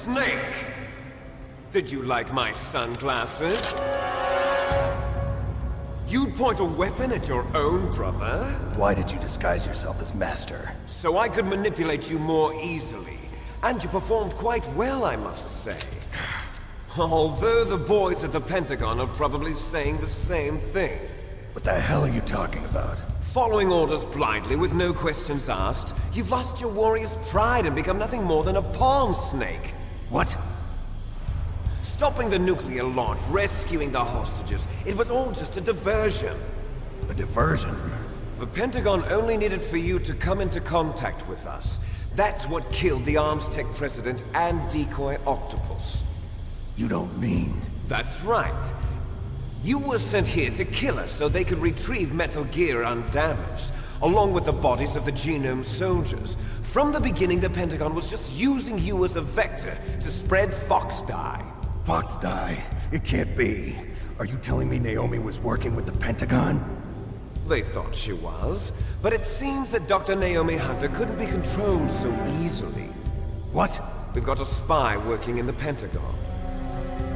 Snake! Did you like my sunglasses? You'd point a weapon at your own brother? Why did you disguise yourself as Master? So I could manipulate you more easily. And you performed quite well, I must say. Although the boys at the Pentagon are probably saying the same thing. What the hell are you talking about? Following orders blindly with no questions asked, you've lost your warrior's pride and become nothing more than a pawn, Snake. What? Stopping the nuclear launch, rescuing the hostages, it was all just a diversion. A diversion? The Pentagon only needed for you to come into contact with us. That's what killed the Arms Tech president and decoy octopus. You don't mean... That's right. You were sent here to kill us so they could retrieve Metal Gear undamaged, along with the bodies of the Genome soldiers. From the beginning, the Pentagon was just using you as a vector to spread Fox dye. Fox dye? It can't be. Are you telling me Naomi was working with the Pentagon? They thought she was, but it seems that Dr. Naomi Hunter couldn't be controlled so easily. What? We've got a spy working in the Pentagon.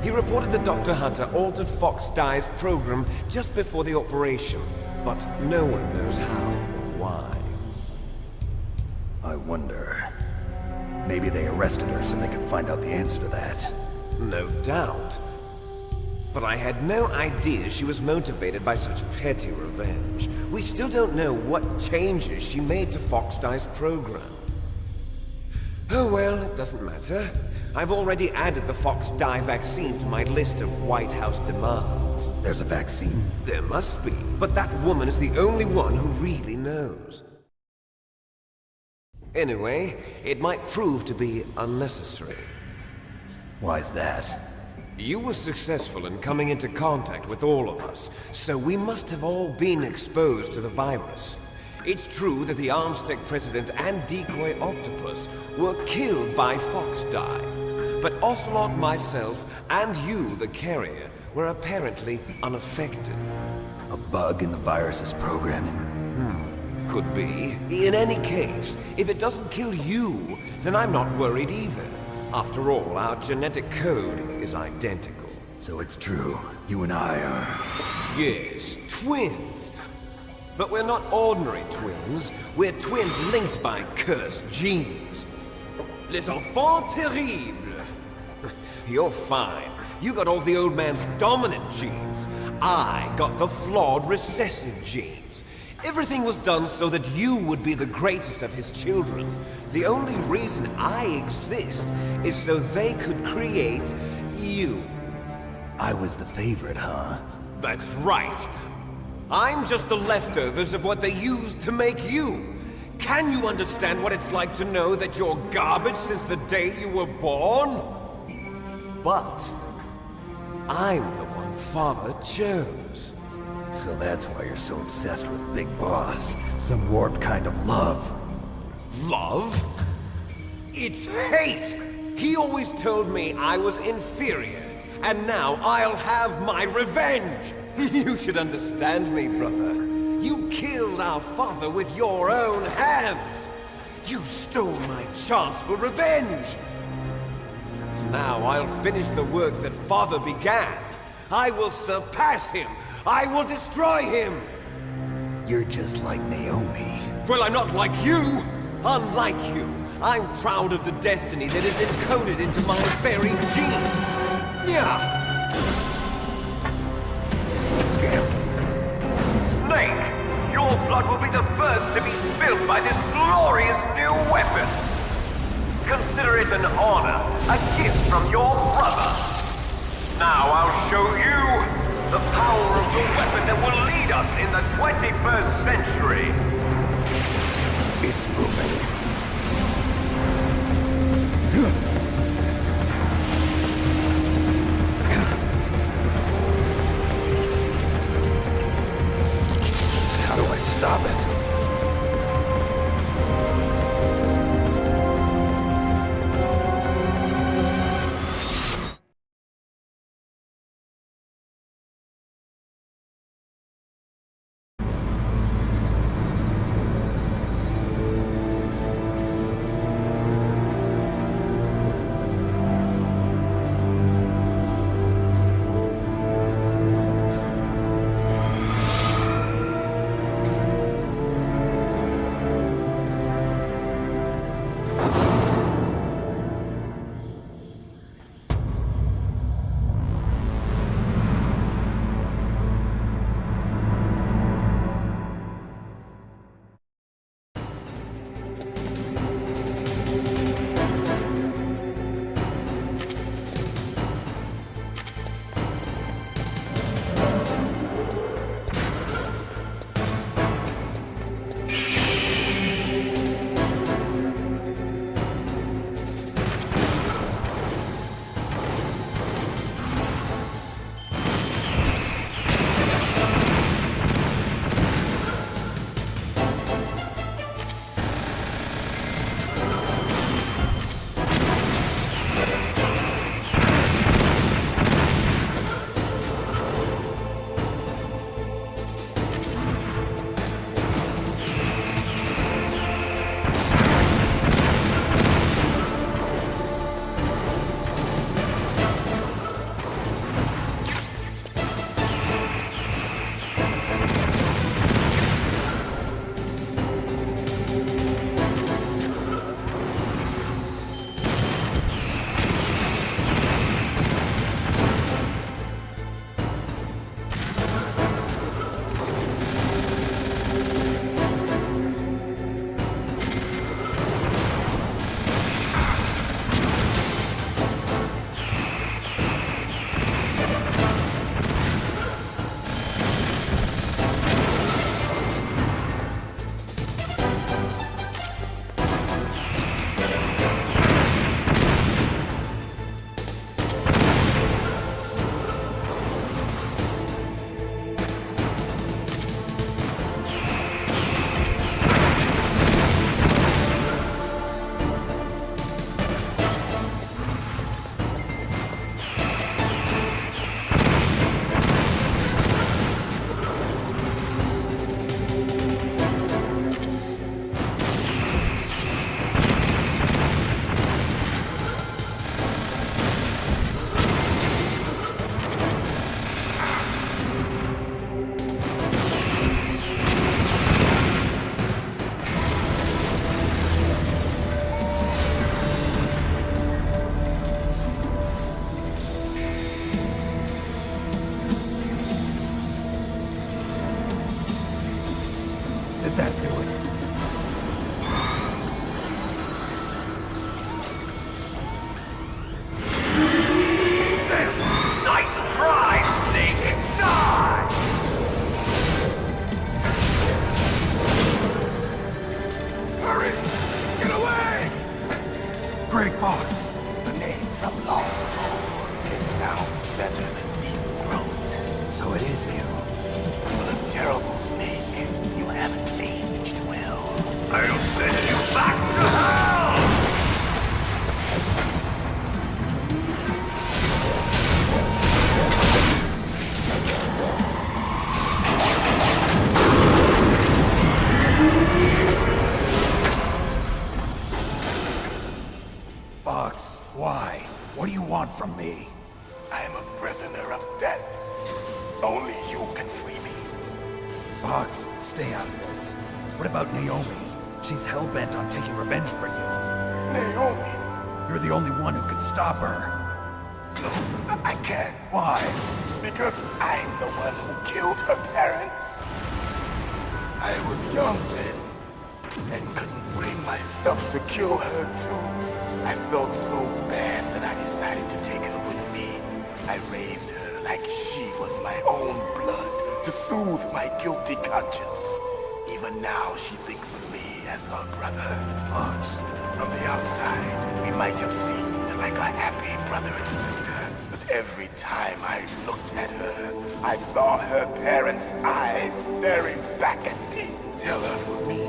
He reported that Dr. Hunter altered Fox Dye's program just before the operation, but no one knows how or why. I wonder... Maybe they arrested her so they could find out the answer to that. No doubt. But I had no idea she was motivated by such petty revenge. We still don't know what changes she made to Fox Dye's program. Oh well, it doesn't matter. I've already added the Fox Dye vaccine to my list of White House demands. There's a vaccine? There must be, but that woman is the only one who really knows. Anyway, it might prove to be unnecessary. Why's that? You were successful in coming into contact with all of us, so we must have all been exposed to the virus. It's true that the Arms Tech president and decoy octopus were killed by Fox Dye, but Ocelot, myself, and you, the carrier, were apparently unaffected. A bug in the virus's programming? Could be. In any case, if it doesn't kill you, then I'm not worried either. After all, our genetic code is identical. So it's true. You and I are... Yes, twins. But we're not ordinary twins. We're twins linked by cursed genes. Les enfants terribles. You're fine. You got all the old man's dominant genes. I got the flawed recessive genes. Everything was done so that you would be the greatest of his children. The only reason I exist is so they could create you. I was the favorite, huh? That's right. I'm just the leftovers of what they used to make you. Can you understand what it's like to know that you're garbage since the day you were born? But I'm the one Father chose. So that's why you're so obsessed with Big Boss. Some warped kind of love. Love? It's hate! He always told me I was inferior, and now I'll have my revenge! You should understand me, brother. You killed our father with your own hands! You stole my chance for revenge! Now I'll finish the work that Father began. I will surpass him! I will destroy him! You're just like Naomi. Well, I'm not like you! Unlike you, I'm proud of the destiny that is encoded into my very genes! Yeah! Snake! Your blood will be the first to be spilled by this glorious new weapon! Consider it an honor, a gift from your brother! Now I'll show you the power of the weapon that will lead us in the 21st century! It's moving. How do I stop it? from me? I am a prisoner of death. Only you can free me. Fox, stay out of this. What about Naomi? She's hell-bent on taking revenge for you. Naomi? You're the only one who can stop her. No, I can't. Why? Because I'm the one who killed her parents. I was young then, and couldn't bring myself to kill her too. I felt so bad that I decided to take her with me. I raised her like she was my own blood to soothe my guilty conscience. Even now, she thinks of me as her brother. Fox. From the outside, we might have seemed like a happy brother and sister, but every time I looked at her, I saw her parents' eyes staring back at me. Tell her for me.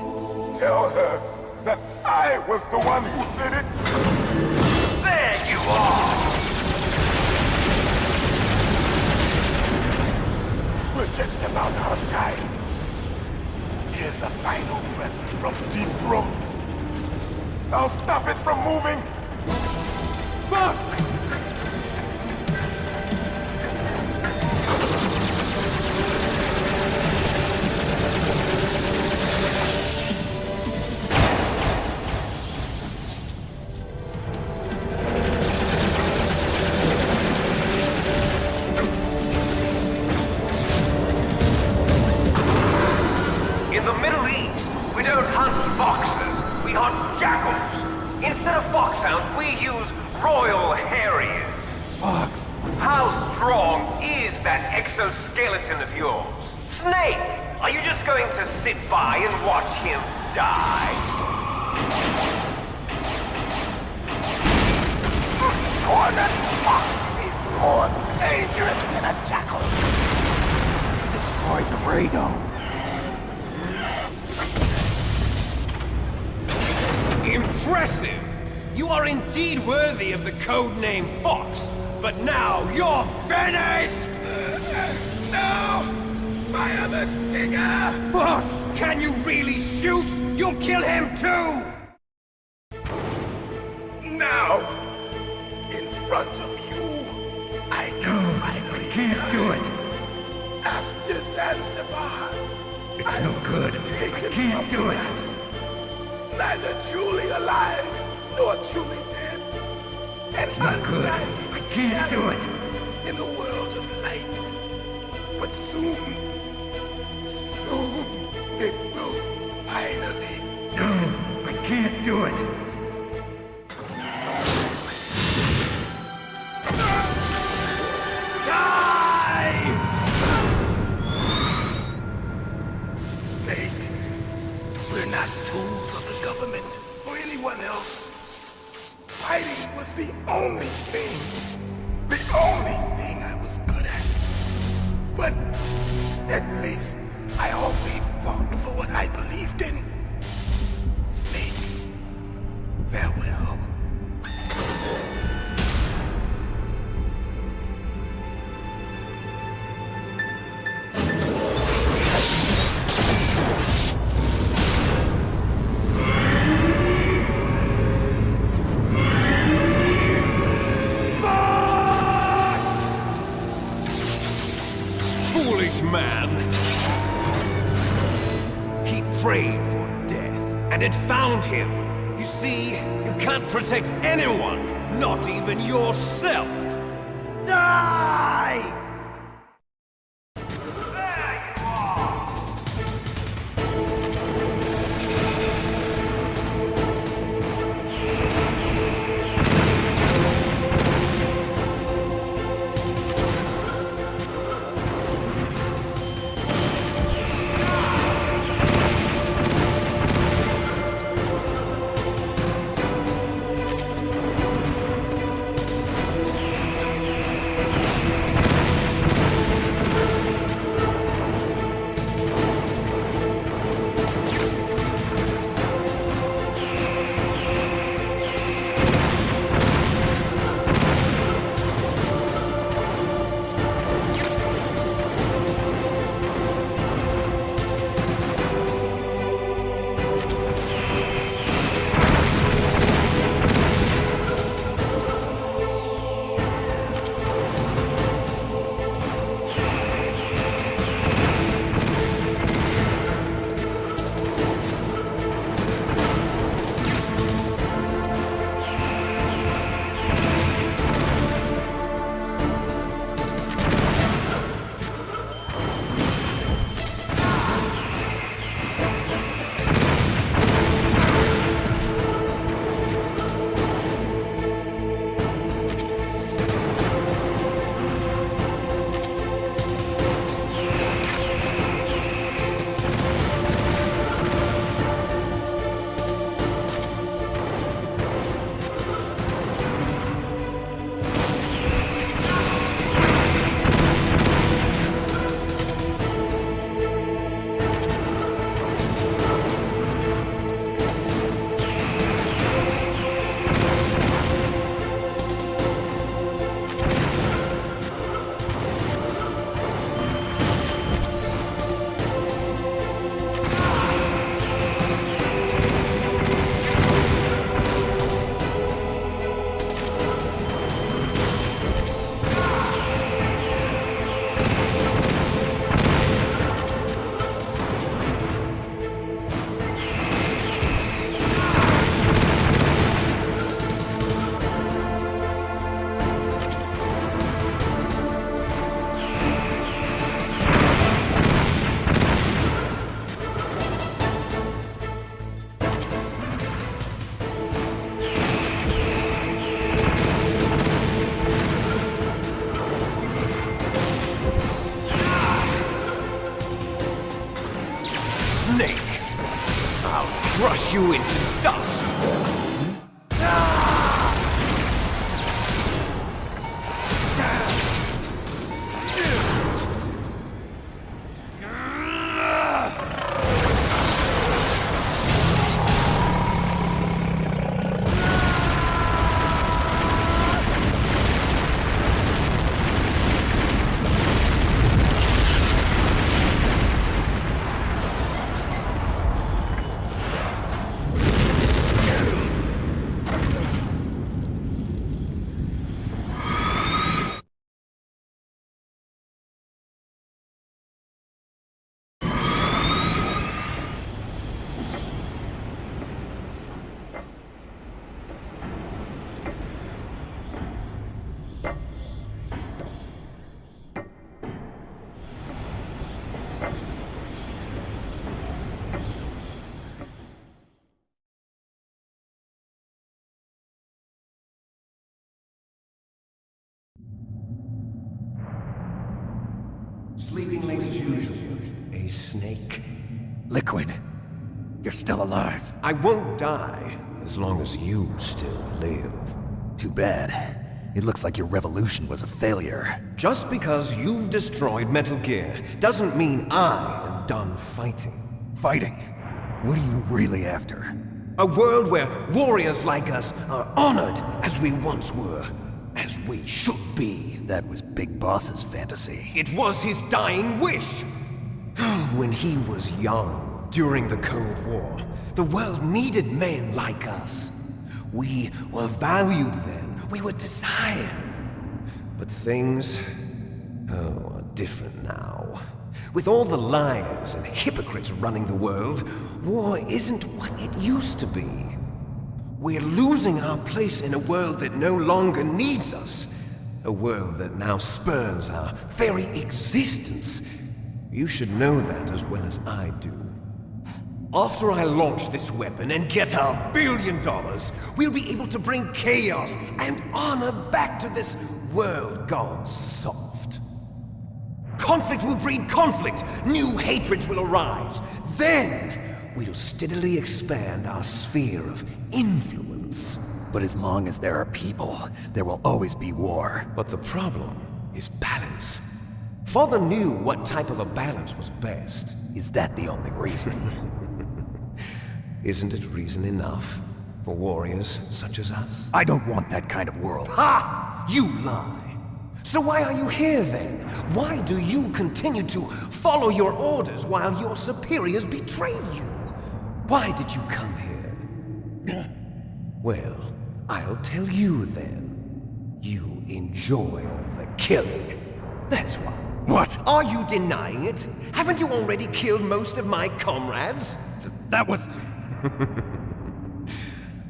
Tell her that I was the one who did it. There you are! We're just about out of time. Here's a final present from Deep Throat. I'll stop it from moving. Fox! In the Middle East, we don't hunt foxes, we hunt jackals. Instead of foxhounds, we use royal harriers. Fox. How strong is that exoskeleton of yours? Snake, are you just going to sit by and watch him die? Cornered fox is more dangerous than a jackal. You destroyed the radome. Impressive! You are indeed worthy of the codename Fox, but now you're finished! No! Fire the stinger! Fox! Can you really shoot? You'll kill him too! Now! In front of you, I can finally Can't do it. After Zanzibar, It's no good. I can't do it. Neither truly alive nor truly dead. And Not good. undying I can't do it. in a world of light. But soon, it will finally No, I can't do it. Snake, we're not tools of the government or anyone else. Fighting was the only thing I was good at. But at least I always fought for what I believed in. Snake, farewell. Foolish man! He prayed for death, and it found him. You see, you can't protect anyone, not even yourself. Die! There you are! snake! I'll crush you into dust! Sleeping late as usual, a snake. Liquid, you're still alive. I won't die as long as you still live. Too bad. It looks like your revolution was a failure. Just because you've destroyed Metal Gear doesn't mean I am done fighting. Fighting? What are you really after? A world where warriors like us are honored as we once were, as we should be. That was Big Boss's fantasy. It was his dying wish. When he was young, during the Cold War, the world needed men like us. We were valued then. We were desired. But things, are different now. With all the liars and hypocrites running the world, war isn't what it used to be. We're losing our place in a world that no longer needs us. A world that now spurns our very existence. You should know that as well as I do. After I launch this weapon and get our $1 billion, we'll be able to bring chaos and honor back to this world gone soft. Conflict will breed conflict. New hatreds will arise. Then, we'll steadily expand our sphere of influence. But as long as there are people, there will always be war. But the problem is balance. Father knew what type of a balance was best. Is that the only reason? Isn't it reason enough for warriors such as us? I don't want that kind of world. Ha! You lie! So why are you here then? Why do you continue to follow your orders while your superiors betray you? Why did you come here? Well, I'll tell you then. You enjoy all the killing. That's why. What? Are you denying it? Haven't you already killed most of my comrades? That was...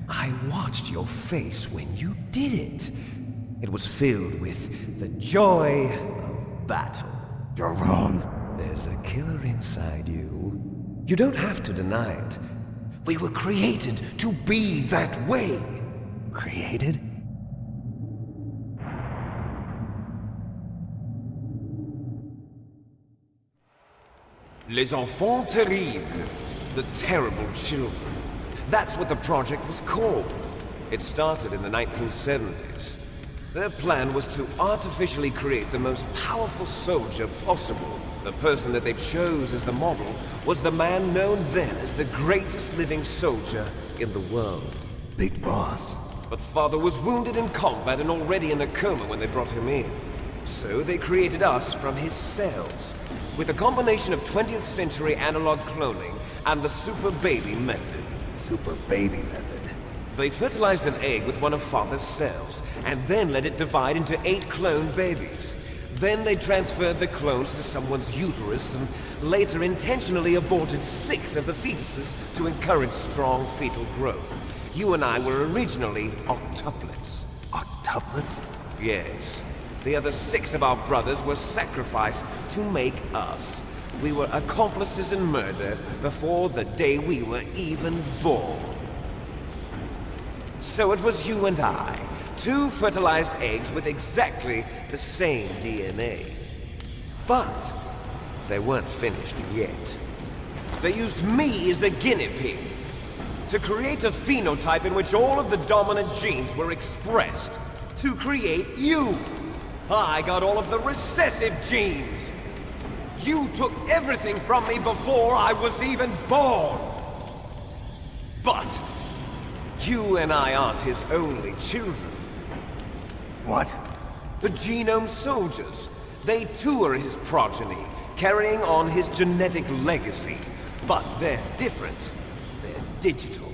I watched your face when you did it. It was filled with the joy of battle. You're wrong. There's a killer inside you. You don't have to deny it. We were created to be that way. Created? Les enfants terribles. The terrible children. That's what the project was called. It started in the 1970s. Their plan was to artificially create the most powerful soldier possible. The person that they chose as the model was the man known then as the greatest living soldier in the world. Big Boss. But Father was wounded in combat and already in a coma when they brought him in. So they created us from his cells, with a combination of 20th century analog cloning and the super baby method. Super baby method. They fertilized an egg with one of Father's cells, and then let it divide into 8 clone babies. Then they transferred the clones to someone's uterus and later intentionally aborted 6 of the fetuses to encourage strong fetal growth. You and I were originally octuplets. Octuplets? Yes. The other 6 of our brothers were sacrificed to make us. We were accomplices in murder before the day we were even born. So it was you and I, 2 fertilized eggs with exactly the same DNA. But they weren't finished yet. They used me as a guinea pig to create a phenotype in which all of the dominant genes were expressed. To create you! I got all of the recessive genes! You took everything from me before I was even born! But you and I aren't his only children. What? The Genome Soldiers. They too are his progeny, carrying on his genetic legacy. But they're different. They're digital.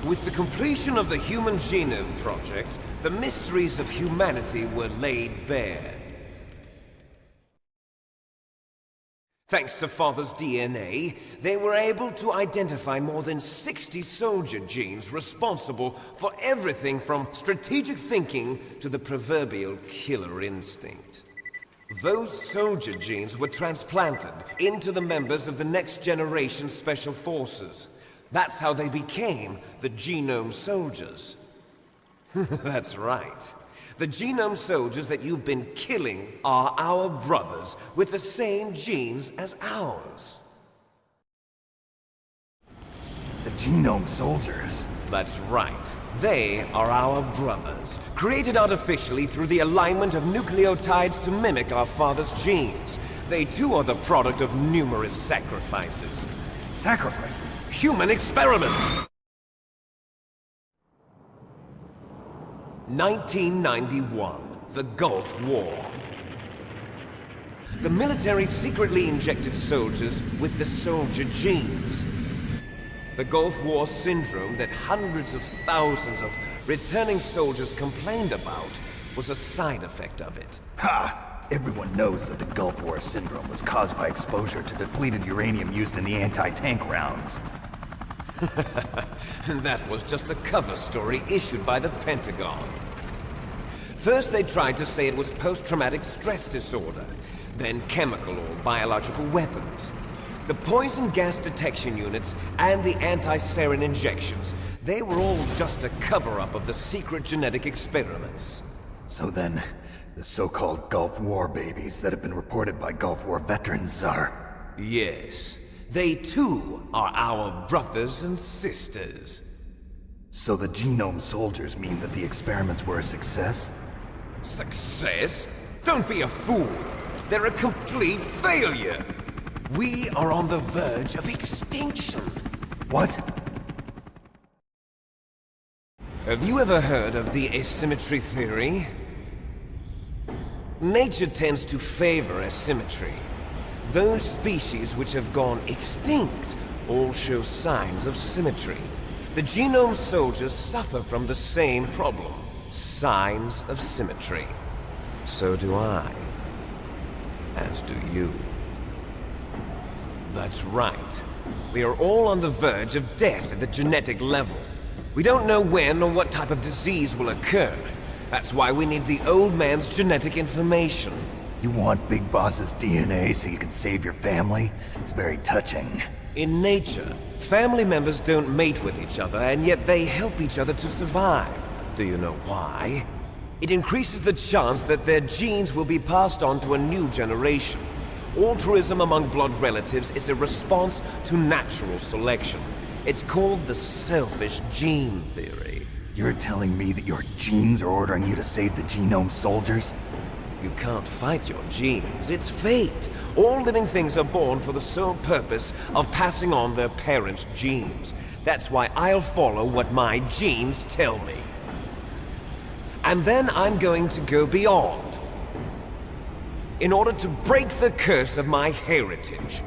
With the completion of the Human Genome Project, the mysteries of humanity were laid bare. Thanks to Father's DNA, they were able to identify more than 60 soldier genes responsible for everything from strategic thinking to the proverbial killer instinct. Those soldier genes were transplanted into the members of the next generation Special Forces. That's how they became the Genome Soldiers. That's right. The Genome Soldiers that you've been killing are our brothers with the same genes as ours. The Genome Soldiers? That's right. They are our brothers, created artificially through the alignment of nucleotides to mimic our father's genes. They too are the product of numerous sacrifices. Sacrifices? Human experiments! 1991, the Gulf War. The military secretly injected soldiers with the soldier genes. The Gulf War syndrome that hundreds of thousands of returning soldiers complained about was a side effect of it. Ha! Everyone knows that the Gulf War syndrome was caused by exposure to depleted uranium used in the anti-tank rounds. That was just a cover story issued by the Pentagon. First they tried to say it was post-traumatic stress disorder, then chemical or biological weapons. The poison gas detection units and the anti-sarin injections, they were all just a cover-up of the secret genetic experiments. So then, the so-called Gulf War babies that have been reported by Gulf War veterans are... Yes. They too are our brothers and sisters. So the Genome Soldiers mean that the experiments were a success? Success? Don't be a fool! They're a complete failure! We are on the verge of extinction. What? Have you ever heard of the asymmetry theory? Nature tends to favor asymmetry. Those species which have gone extinct all show signs of symmetry. The Genome Soldiers suffer from the same problem. Signs of symmetry. So do I. As do you. That's right. We are all on the verge of death at the genetic level. We don't know when or what type of disease will occur. That's why we need the old man's genetic information. You want Big Boss's DNA so you can save your family? It's very touching. In nature, family members don't mate with each other, and yet they help each other to survive. Do you know why? It increases the chance that their genes will be passed on to a new generation. Altruism among blood relatives is a response to natural selection. It's called the selfish gene theory. You're telling me that your genes are ordering you to save the Genome Soldiers? You can't fight your genes. It's fate. All living things are born for the sole purpose of passing on their parents' genes. That's why I'll follow what my genes tell me. And then I'm going to go beyond. In order to break the curse of my heritage.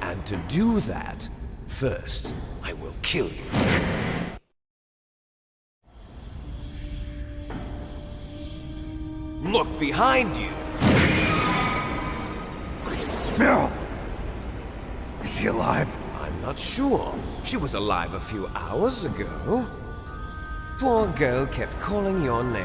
And to do that, first, I will kill you. Look behind you! Meryl! Is she alive? I'm not sure. She was alive a few hours ago. Poor girl kept calling your name.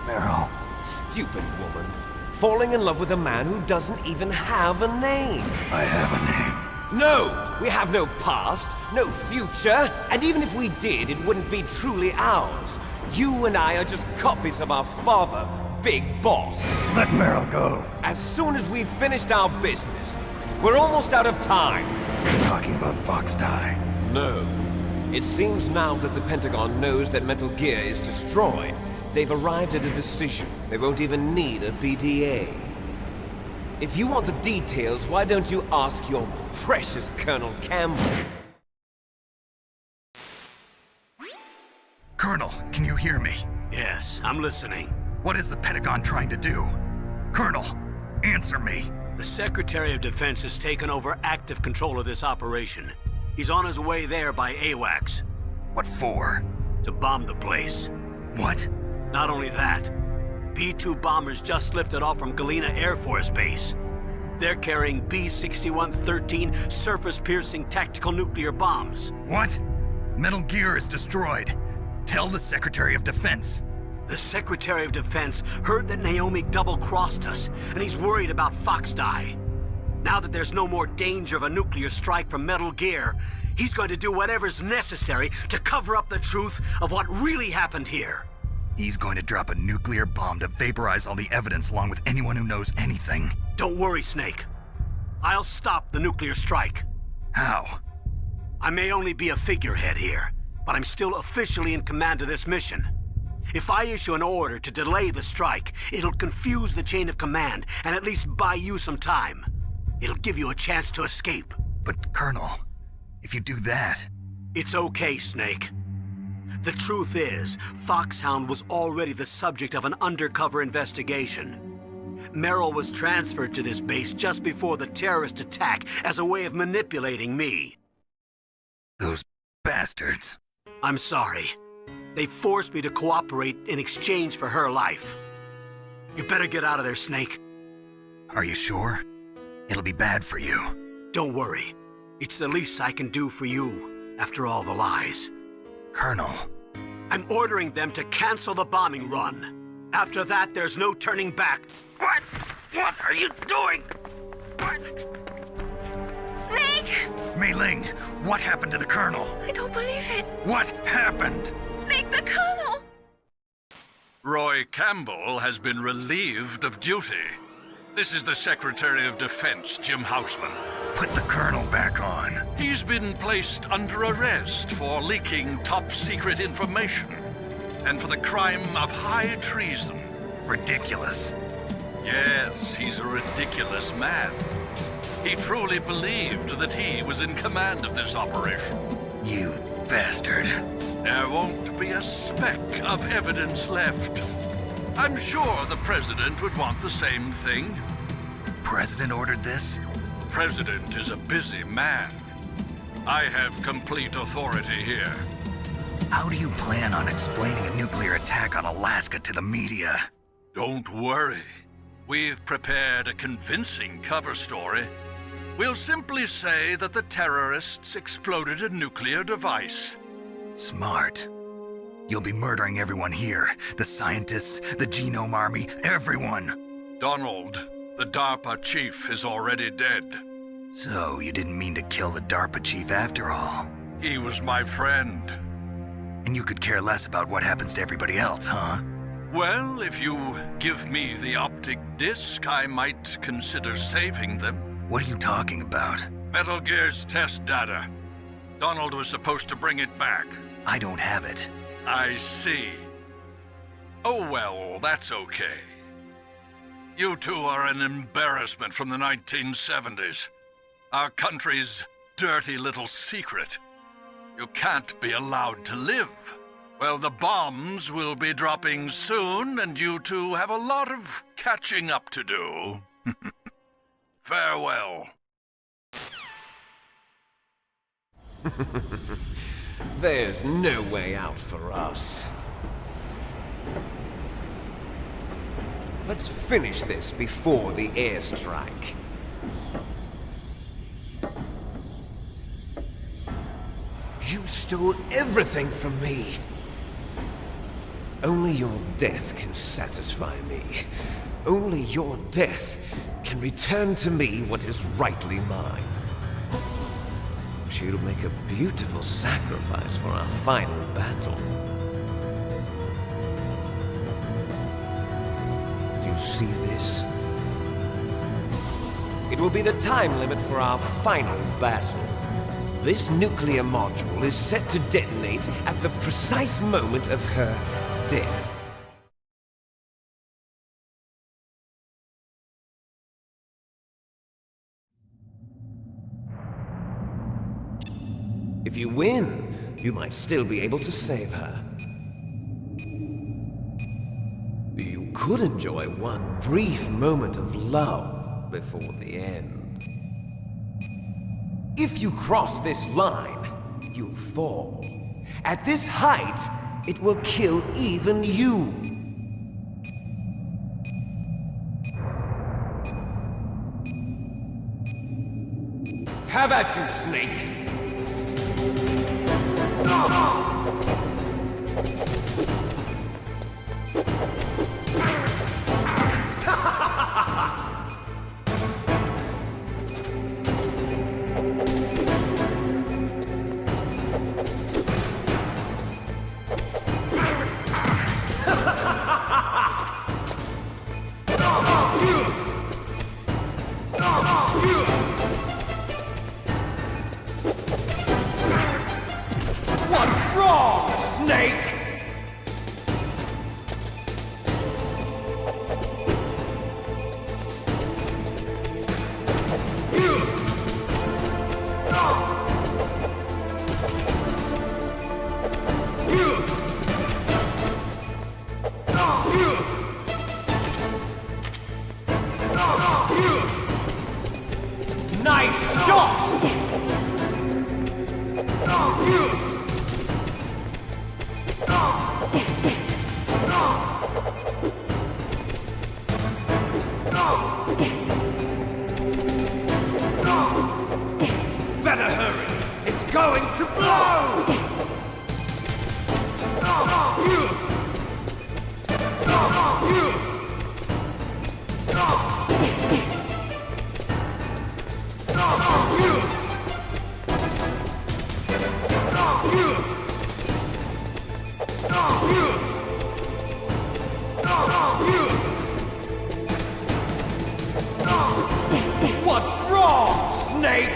Meryl. Stupid woman. Falling in love with a man who doesn't even have a name. I have a name. No! We have no past, no future, and even if we did, it wouldn't be truly ours. You and I are just copies of our father, Big Boss. Let Meryl go. As soon as we've finished our business, we're almost out of time. You're talking about Fox Die. No. It seems now that the Pentagon knows that Metal Gear is destroyed. They've arrived at a decision. They won't even need a PDA. If you want the details, why don't you ask your precious Colonel Campbell? Colonel, can you hear me? Yes, I'm listening. What is the Pentagon trying to do? Colonel, answer me. The Secretary of Defense has taken over active control of this operation. He's on his way there by AWACS. What for? To bomb the place. What? Not only that, B-2 bombers just lifted off from Galena Air Force Base. They're carrying B-6113 surface-piercing tactical nuclear bombs. What? Metal Gear is destroyed. Tell the Secretary of Defense. The Secretary of Defense heard that Naomi double-crossed us, and he's worried about Fox Die. Now that there's no more danger of a nuclear strike from Metal Gear, he's going to do whatever's necessary to cover up the truth of what really happened here. He's going to drop a nuclear bomb to vaporize all the evidence along with anyone who knows anything. Don't worry, Snake. I'll stop the nuclear strike. How? I may only be a figurehead here, but I'm still officially in command of this mission. If I issue an order to delay the strike, it'll confuse the chain of command and at least buy you some time. It'll give you a chance to escape. But, Colonel, if you do that... It's okay, Snake. The truth is, Foxhound was already the subject of an undercover investigation. Meryl was transferred to this base just before the terrorist attack as a way of manipulating me. Those bastards. I'm sorry. They forced me to cooperate in exchange for her life. You better get out of there, Snake. Are you sure? It'll be bad for you. Don't worry. It's the least I can do for you, after all the lies. Colonel. I'm ordering them to cancel the bombing run. After that, there's no turning back. What? What are you doing? What? Snake! Mei Ling, what happened to the Colonel? I don't believe it. What happened? Snake, the Colonel! Roy Campbell has been relieved of duty. This is the Secretary of Defense, Jim Houseman. Put the Colonel back on. He's been placed under arrest for leaking top-secret information and for the crime of high treason. Ridiculous. Yes, he's a ridiculous man. He truly believed that he was in command of this operation. You bastard. There won't be a speck of evidence left. I'm sure the President would want the same thing. President ordered this? President is a busy man. I have complete authority here. How do you plan on explaining a nuclear attack on Alaska to the media? Don't worry. We've prepared a convincing cover story. We'll simply say that the terrorists exploded a nuclear device. Smart. You'll be murdering everyone here. The scientists, the Genome Army, everyone. Donald, the DARPA chief, is already dead. So, you didn't mean to kill the DARPA chief after all. He was my friend. And you could care less about what happens to everybody else, huh? Well, if you give me the optic disc, I might consider saving them. What are you talking about? Metal Gear's test data. Donald was supposed to bring it back. I don't have it. I see. Oh well, that's okay. You two are an embarrassment from the 1970s. Our country's dirty little secret. You can't be allowed to live. Well, the bombs will be dropping soon, and you two have a lot of catching up to do. Farewell. There's no way out for us. Let's finish this before the airstrike. You stole everything from me. Only your death can satisfy me. Only your death can return to me what is rightly mine. She'll make a beautiful sacrifice for our final battle. see this? It will be the time limit for our final battle. This nuclear module is set to detonate at the precise moment of her death. If you win, you might still be able to save her. You could enjoy one brief moment of love before the end. If you cross this line, you'll fall. At this height, it will kill even you. Have at you, Snake! What's wrong, Snake? Nice shot! Better hurry! It's going to blow! What's wrong, Snake?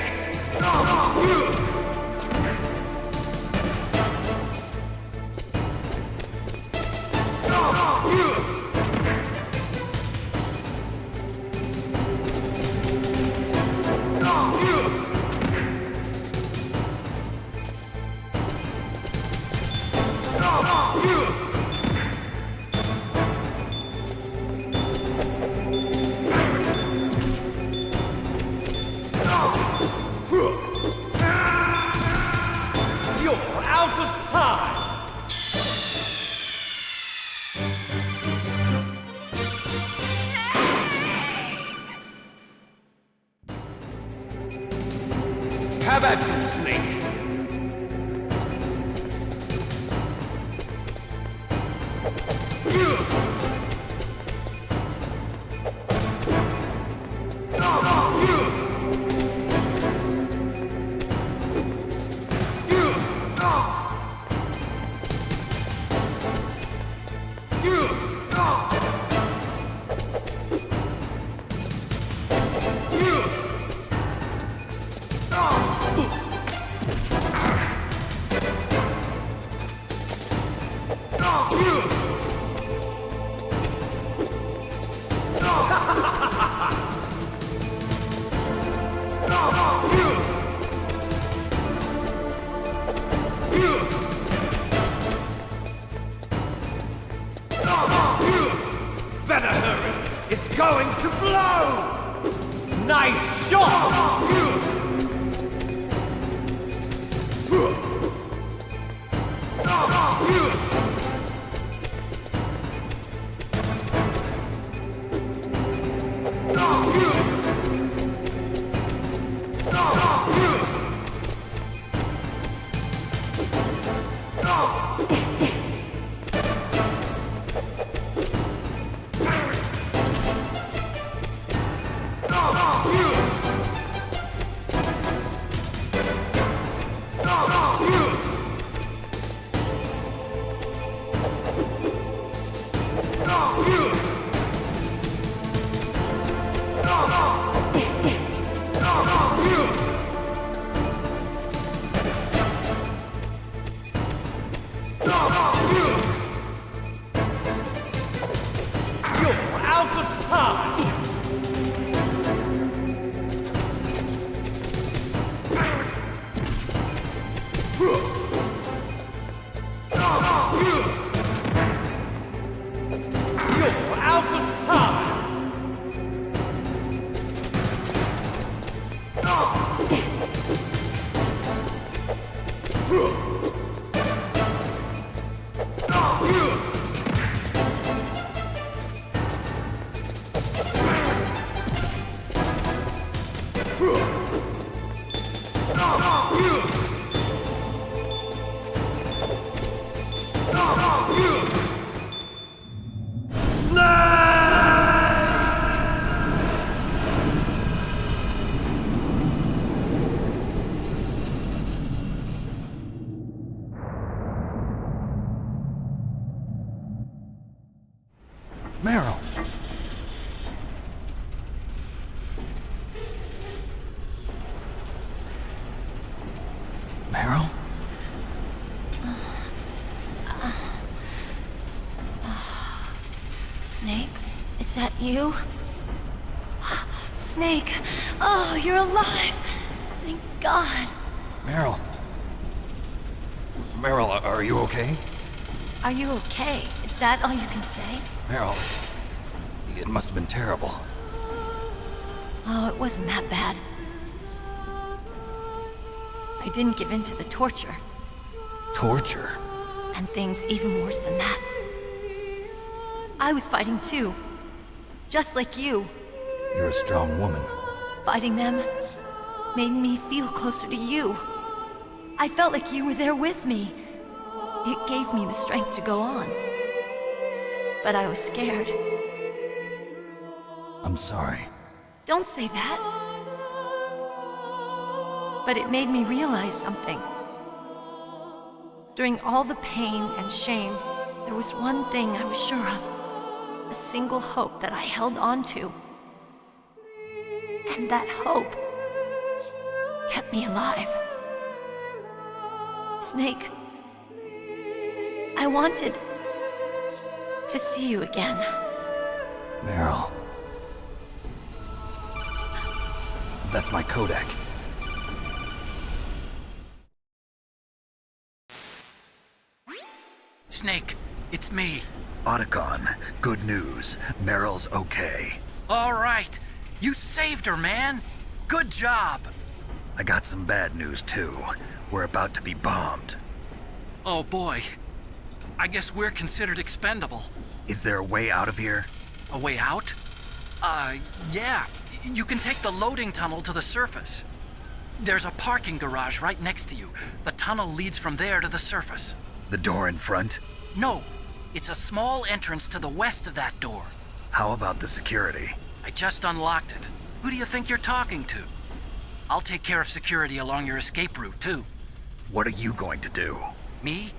You're out of time! Have at you, Snake! Better hurry! It's going to blow! Nice shot! out of time! You're out of time! Meryl! Meryl? Snake, is that you? Snake, oh, you're alive! Thank God. Meryl? Meryl, are you okay? Are you okay? Is that all you can say? Meryl, it must have been terrible. Oh, it wasn't that bad. I didn't give in to the torture. Torture? And things even worse than that. I was fighting too. Just like you. You're a strong woman. Fighting them made me feel closer to you. I felt like you were there with me. It gave me the strength to go on. But I was scared. I'm sorry. Don't say that. But it made me realize something. During all the pain and shame, there was one thing I was sure of. A single hope that I held on to. And that hope kept me alive. Snake, I wanted to see you again. Meryl. That's my Codec. Snake, it's me. Otacon, good news. Meryl's okay. All right. You saved her, man. Good job. I got some bad news, too. We're about to be bombed. Oh, boy. I guess we're considered expendable. Is there a way out of here? A way out? Yeah. You can take the loading tunnel to the surface. There's a parking garage right next to you. The tunnel leads from there to the surface. The door in front? No. It's a small entrance to the west of that door. How about the security? I just unlocked it. Who do you think you're talking to? I'll take care of security along your escape route, too. What are you going to do? Me?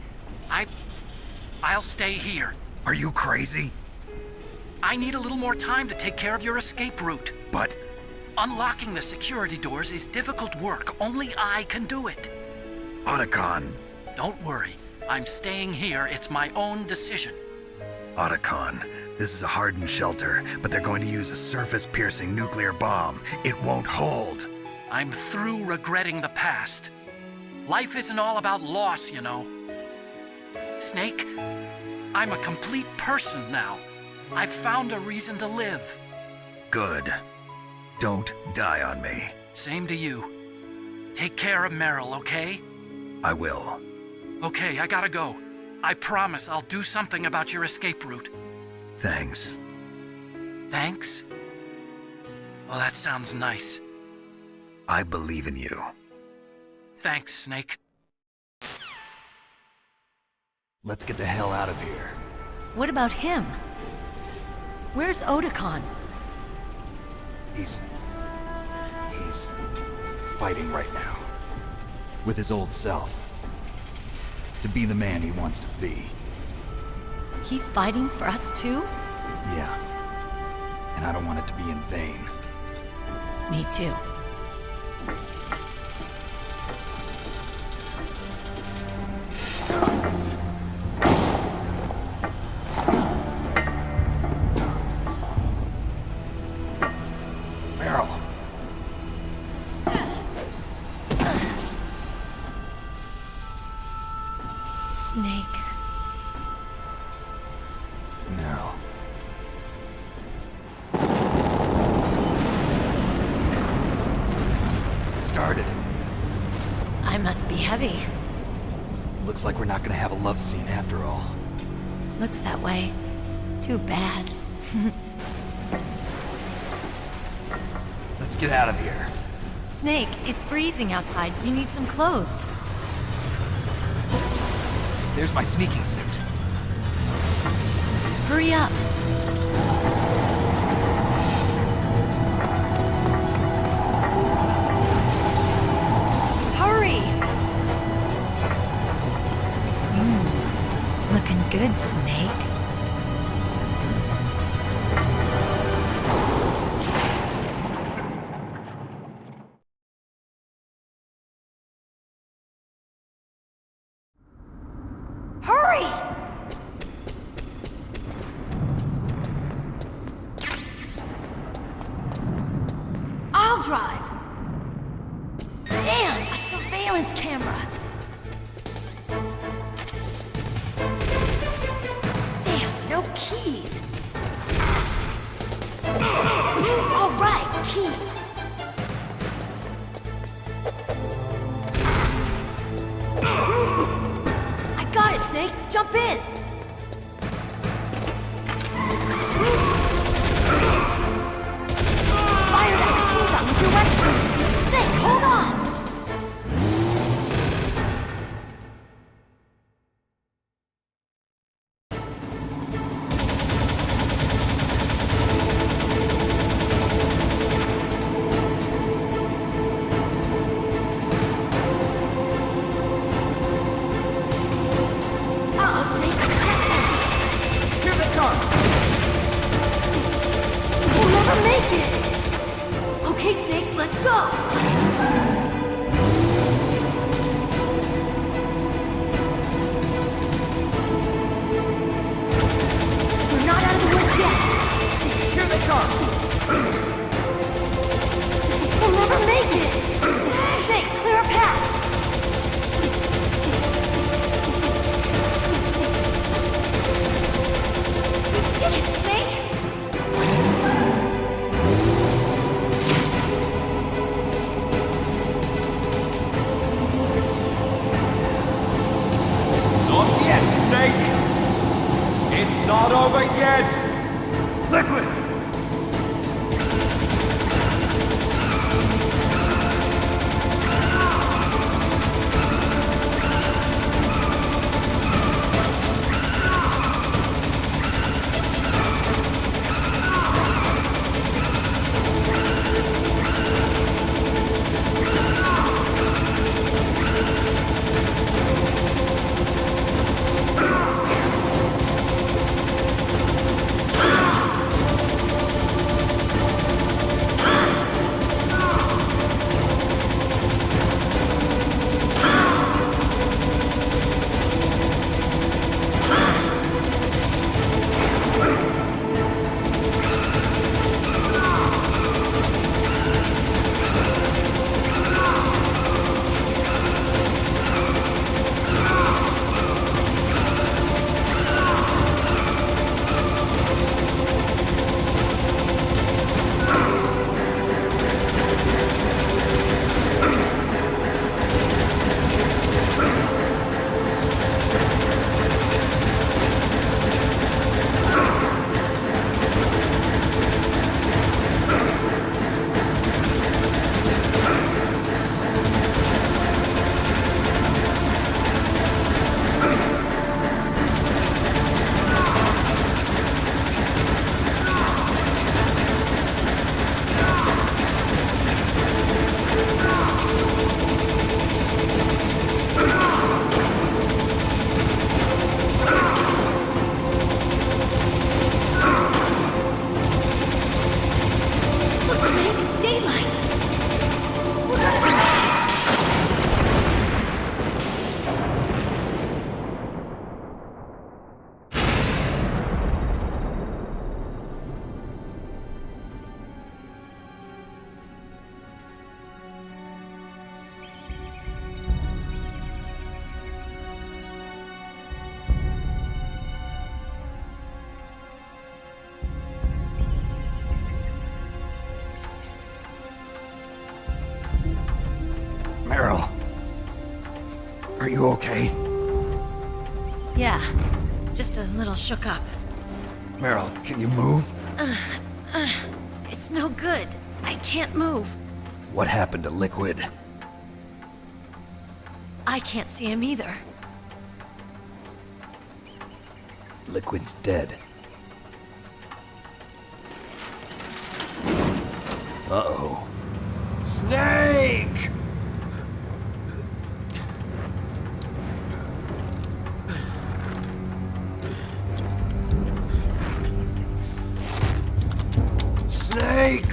I'll stay here. Are you crazy? I need a little more time to take care of your escape route. But Unlocking the security doors is difficult work. Only I can do it. Otacon. Don't worry. I'm staying here. It's my own decision. Otacon, this is a hardened shelter, but they're going to use a surface-piercing nuclear bomb. It won't hold. I'm through regretting the past. Life isn't all about loss, you know. Snake, I'm a complete person now. I've found a reason to live. Good. Don't die on me. Same to you. Take care of Meryl, okay? I will. Okay, I gotta go. I promise I'll do something about your escape route. Thanks. Thanks? Well, that sounds nice. I believe in you. Thanks, Snake. Let's get the hell out of here. What about him? Where's Otacon? He's fighting right now. With his old self. To be the man he wants to be. He's fighting for us too? Yeah. And I don't want it to be in vain. Me too. be heavy. Looks like we're not gonna have a love scene after all. Looks that way. Too bad. Let's get out of here. Snake, it's freezing outside. You need some clothes. There's my sneaking suit. Hurry up. Hurry! Looking good, Snake. Hurry! I'll drive. Damn, a surveillance camera. Damn, no keys. All right, keys. I got it, Snake. Jump in. Fire that machine gun with your weapon. Snake, hold on. Uh-oh, Snake. Check them. Here they come. We'll never make it. Okay, Snake, let's go. We're not out of the woods yet. Here they come. We'll never make it. Snake, clear a path. We did it, Snake. Are you okay? Yeah, just a little shook up. Meryl, can you move? It's no good. I can't move. What happened to Liquid? I can't see him either. Liquid's dead. Uh-oh. Snake! Snake!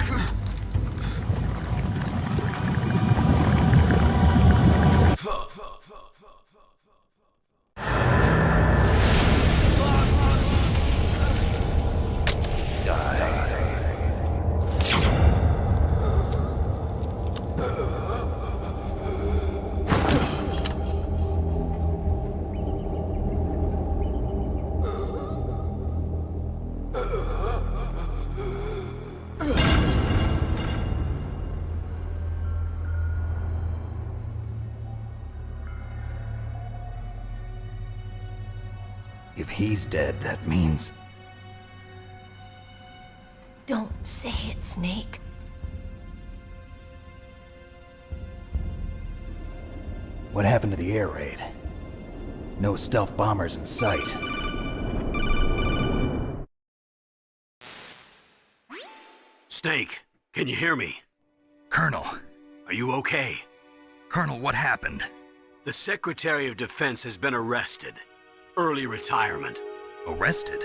If he's dead, that means... Don't say it, Snake. What happened to the air raid? No stealth bombers in sight. Snake, can you hear me? Colonel. Are you okay? Colonel, what happened? The Secretary of Defense has been arrested. Early retirement. Arrested?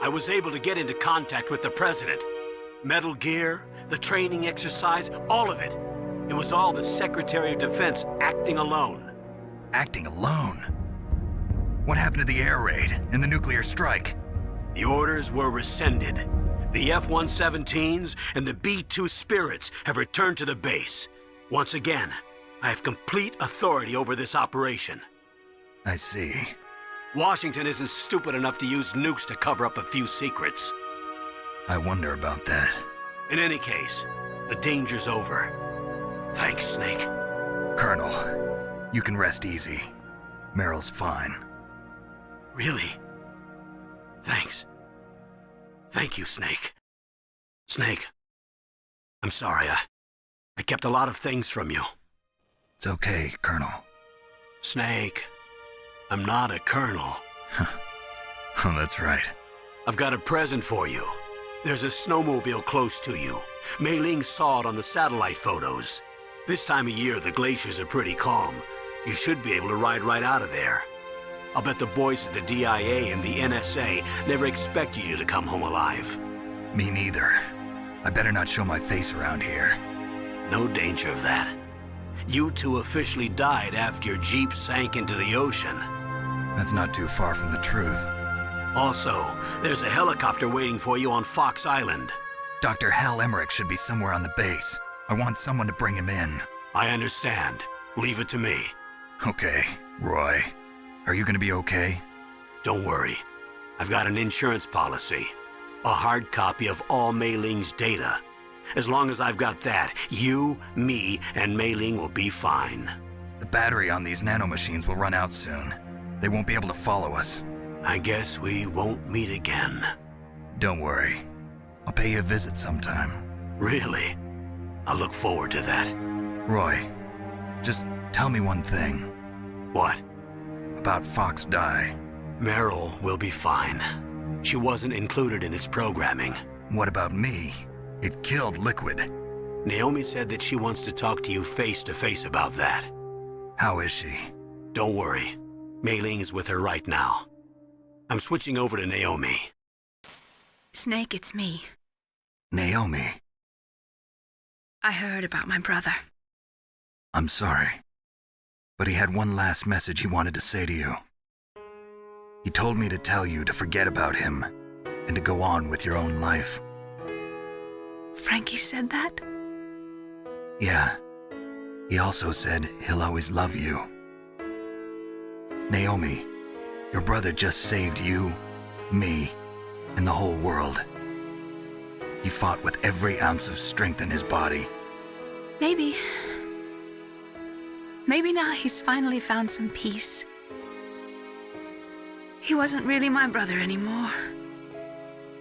I was able to get into contact with the President. Metal Gear, the training exercise, all of it. It was all the Secretary of Defense acting alone. Acting alone? What happened to the air raid and the nuclear strike? The orders were rescinded. The F-117s and the B-2 Spirits have returned to the base. Once again, I have complete authority over this operation. I see. Washington isn't stupid enough to use nukes to cover up a few secrets. I wonder about that. In any case, the danger's over. Thanks, Snake. Colonel, you can rest easy. Meryl's fine. Really? Thanks. Thank you, Snake. Snake, I'm sorry. I kept a lot of things from you. It's okay, Colonel. Snake, I'm not a colonel. Oh, that's right. I've got a present for you. There's a snowmobile close to you. Mei Ling saw it on the satellite photos. This time of year, the glaciers are pretty calm. You should be able to ride right out of there. I'll bet the boys at the DIA and the NSA never expected you to come home alive. Me neither. I better not show my face around here. No danger of that. You two officially died after your Jeep sank into the ocean. That's not too far from the truth. Also, there's a helicopter waiting for you on Fox Island. Dr. Hal Emmerich should be somewhere on the base. I want someone to bring him in. I understand. Leave it to me. Okay, Roy. Are you gonna be okay? Don't worry. I've got an insurance policy. A hard copy of all Mei Ling's data. As long as I've got that, you, me, and Mei Ling will be fine. The battery on these nanomachines will run out soon. They won't be able to follow us. I guess we won't meet again. Don't worry. I'll pay you a visit sometime. Really? I look forward to that. Roy, just tell me one thing. What? About Fox Die. Meryl will be fine. She wasn't included in its programming. What about me? It killed Liquid. Naomi said that she wants to talk to you face to face about that. How is she? Don't worry. Mei Ling is with her right now. I'm switching over to Naomi. Snake, it's me. Naomi. I heard about my brother. I'm sorry. But he had one last message he wanted to say to you. He told me to tell you to forget about him and to go on with your own life. Frankie said that? Yeah. He also said he'll always love you. Naomi, your brother just saved you, me, and the whole world. He fought with every ounce of strength in his body. Maybe. Maybe now he's finally found some peace. He wasn't really my brother anymore.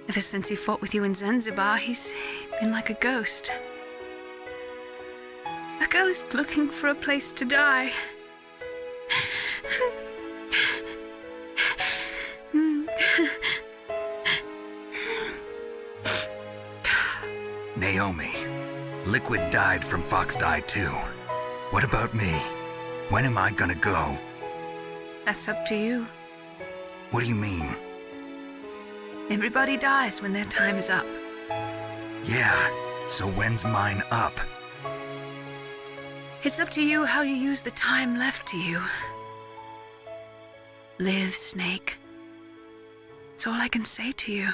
Ever since he fought with you in Zanzibar, he's been like a ghost. A ghost looking for a place to die. Naomi, Liquid died from Fox Die too. What about me? When am I gonna go? That's up to you. What do you mean? Everybody dies when their time is up. Yeah, so when's mine up? It's up to you how you use the time left to you. Live, Snake. That's all I can say to you.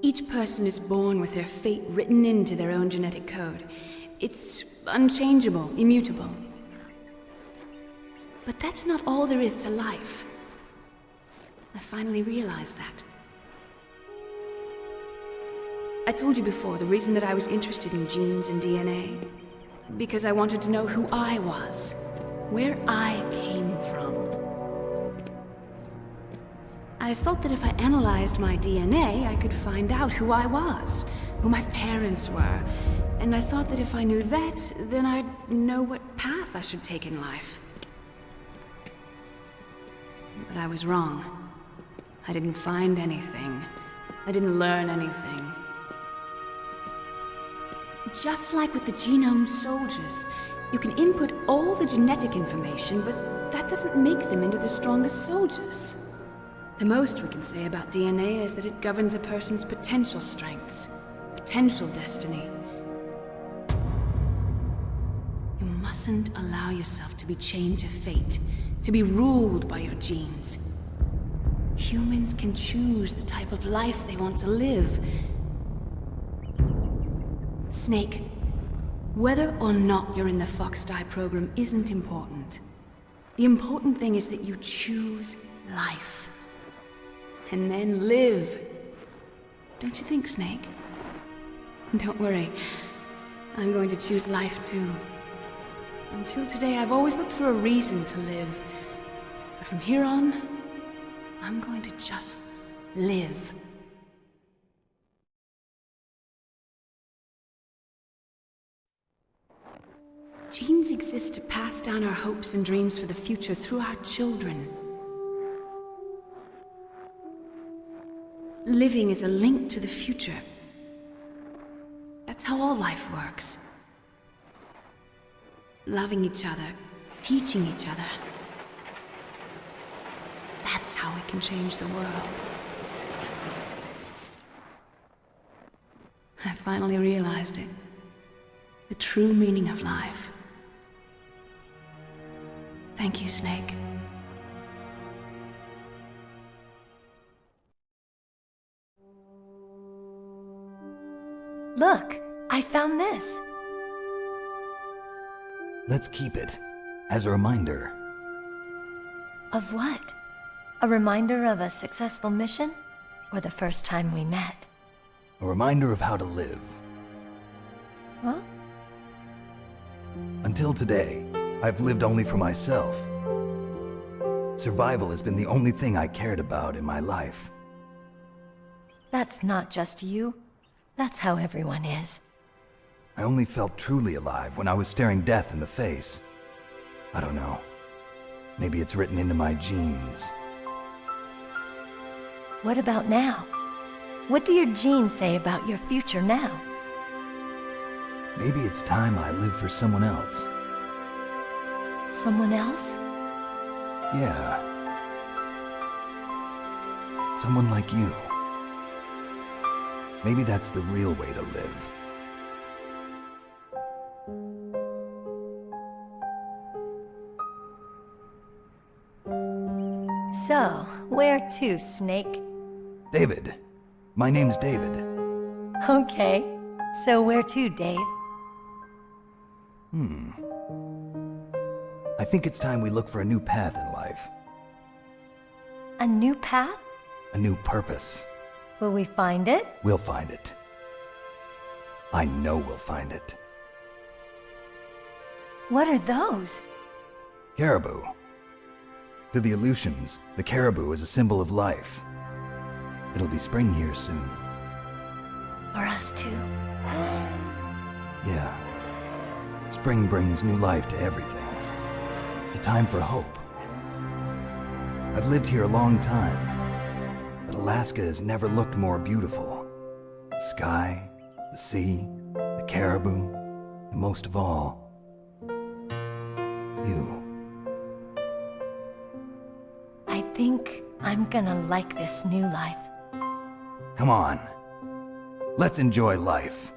Each person is born with their fate written into their own genetic code. It's unchangeable, immutable. But that's not all there is to life. I finally realized that. I told you before the reason that I was interested in genes and DNA. Because I wanted to know who I was, where I came from. I thought that if I analyzed my DNA, I could find out who I was, who my parents were. And I thought that if I knew that, then I'd know what path I should take in life. But I was wrong. I didn't find anything. I didn't learn anything. Just like with the genome soldiers, you can input all the genetic information, but that doesn't make them into the strongest soldiers. The most we can say about DNA is that it governs a person's potential strengths, potential destiny. You mustn't allow yourself to be chained to fate, to be ruled by your genes. Humans can choose the type of life they want to live. Snake, whether or not you're in the Fox Die program isn't important. The important thing is that you choose life. And then live. Don't you think, Snake? Don't worry. I'm going to choose life too. Until today, I've always looked for a reason to live. But from here on, I'm going to just live. Genes exist to pass down our hopes and dreams for the future through our children. Living is a link to the future. That's how all life works. Loving each other, teaching each other. That's how we can change the world. I finally realized it. The true meaning of life. Thank you, Snake. Look, I found this. Let's keep it as a reminder. Of what? A reminder of a successful mission? Or the first time we met? A reminder of how to live. Huh? Until today, I've lived only for myself. Survival has been the only thing I cared about in my life. That's not just you. That's how everyone is. I only felt truly alive when I was staring death in the face. I don't know. Maybe it's written into my genes. What about now? What do your genes say about your future now? Maybe it's time I live for someone else. Someone else? Yeah. Someone like you. Maybe that's the real way to live. So, where to, Snake? David. My name's David. Okay. So where to, Dave? I think it's time we look for a new path in life. A new path? a new purpose. Will we find it? We'll find it. I know we'll find it. What are those? Caribou. To the Aleutians, the caribou is a symbol of life. It'll be spring here soon. For us too. Yeah. Spring brings new life to everything. It's a time for hope. I've lived here a long time, but Alaska has never looked more beautiful. The sky, the sea, the caribou, and most of all, you. I think I'm gonna like this new life. Come on. Let's enjoy life.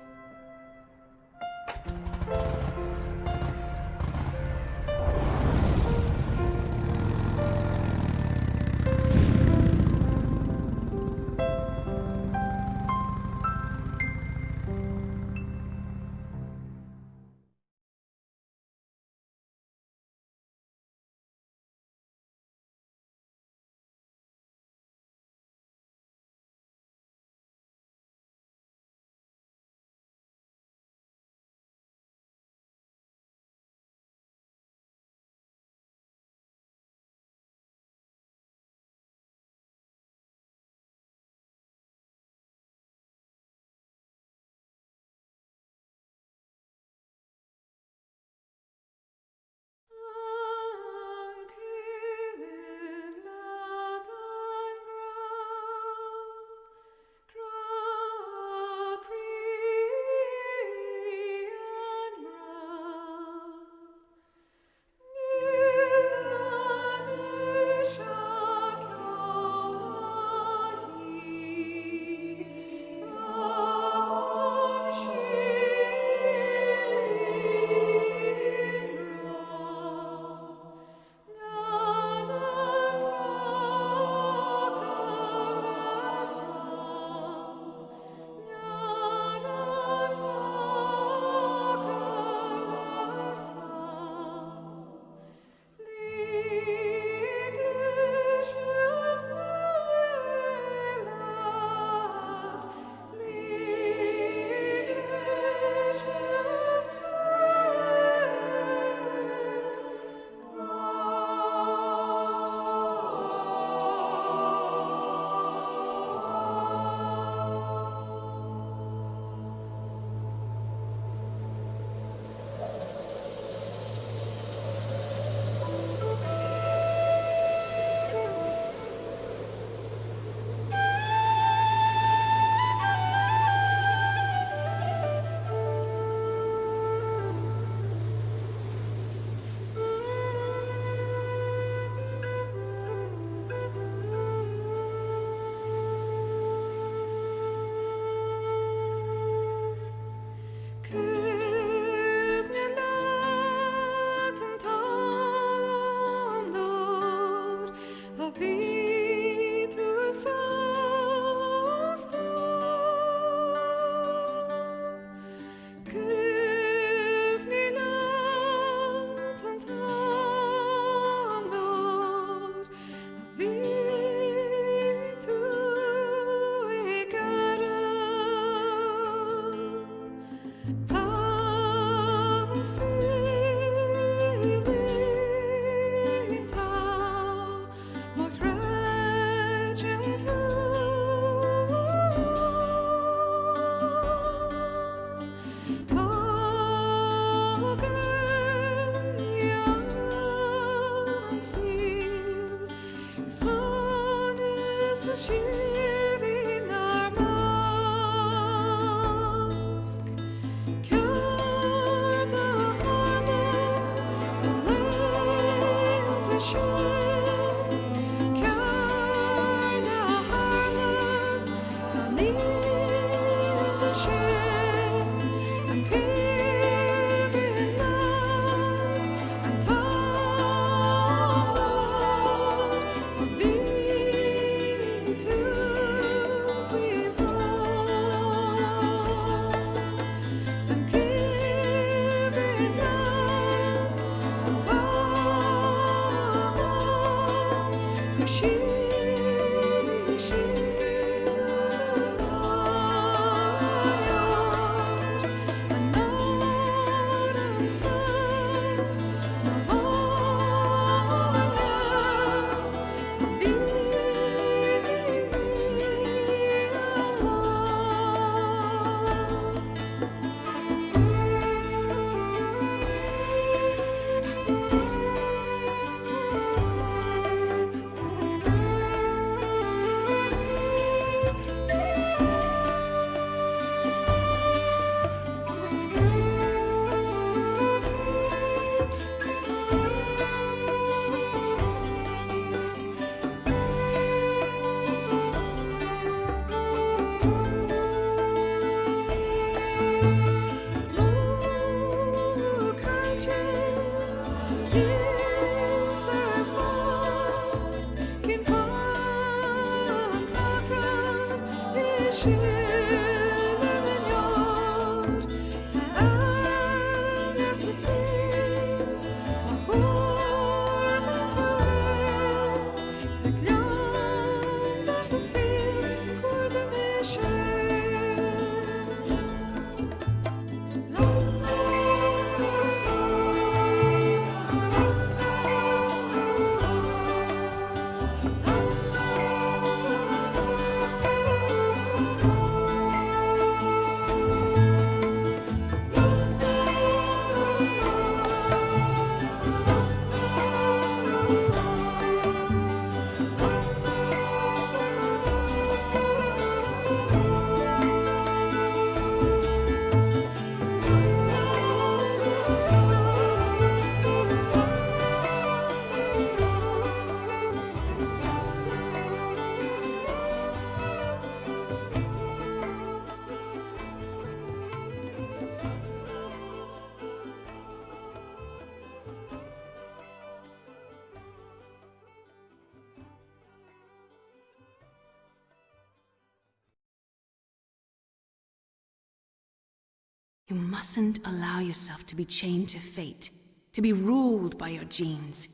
You mustn't allow yourself to be chained to fate, to be ruled by your genes.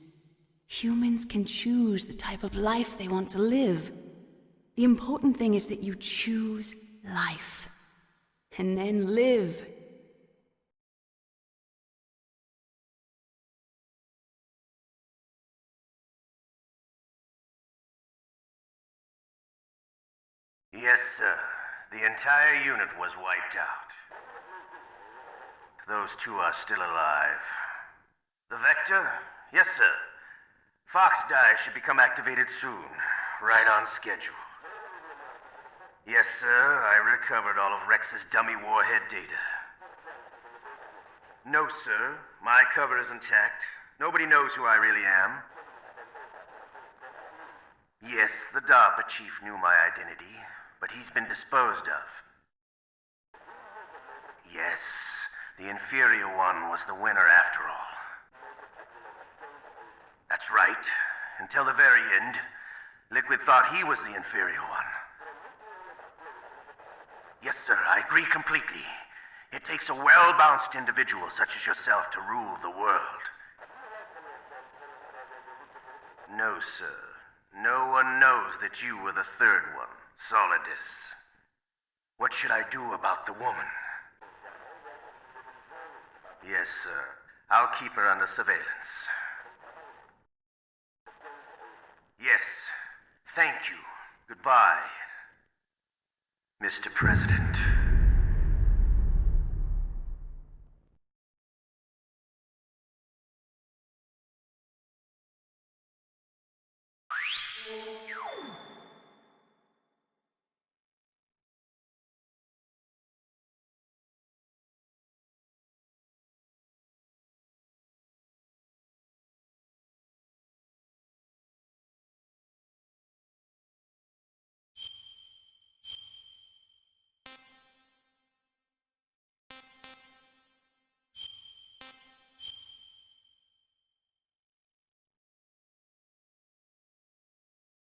Humans can choose the type of life they want to live. The important thing is that you choose life. And then live. Yes, sir. The entire unit was wiped out. Those two are still alive. The Vector? Yes, sir. Fox Die should become activated soon. Right on schedule. Yes, sir. I recovered all of Rex's dummy warhead data. No, sir. My cover is intact. Nobody knows who I really am. Yes, the DARPA chief knew my identity, but he's been disposed of. Yes, the inferior one was the winner after all. That's right. Until the very end, Liquid thought he was the inferior one. Yes, sir, I agree completely. It takes a well-balanced individual such as yourself to rule the world. No, sir. No one knows that you were the third one, Solidus. What should I do about the woman? Yes, sir. I'll keep her under surveillance. Yes. Thank you. Goodbye, Mr. President.